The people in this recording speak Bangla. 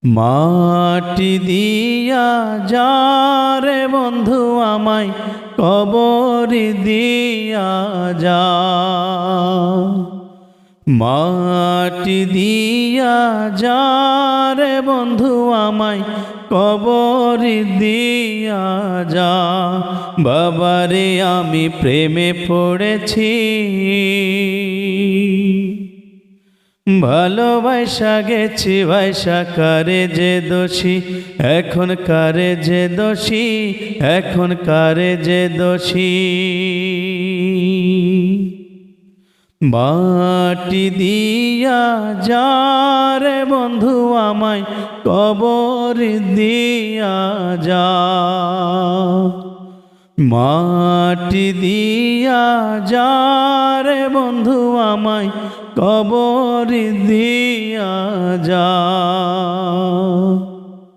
মাটি দিয়া যা রে বন্ধু আমায় কবর দিয়া যা। মাটি দিয়া যা রে বন্ধু আমায় কবর দিয়া যা। বাবারে আমি প্রেমে পড়েছি, ভালোবাসা গেছি ভাইসা, কারে যে দোষী এখন, কারে যে দোষী এখন, কারে যে দোষী। মাটি দিয়া যা রে বন্ধু আমায় কবর দিয়া যা। মাটি দিয়া যা রে বন্ধু আমায় কবর দিয়া যা।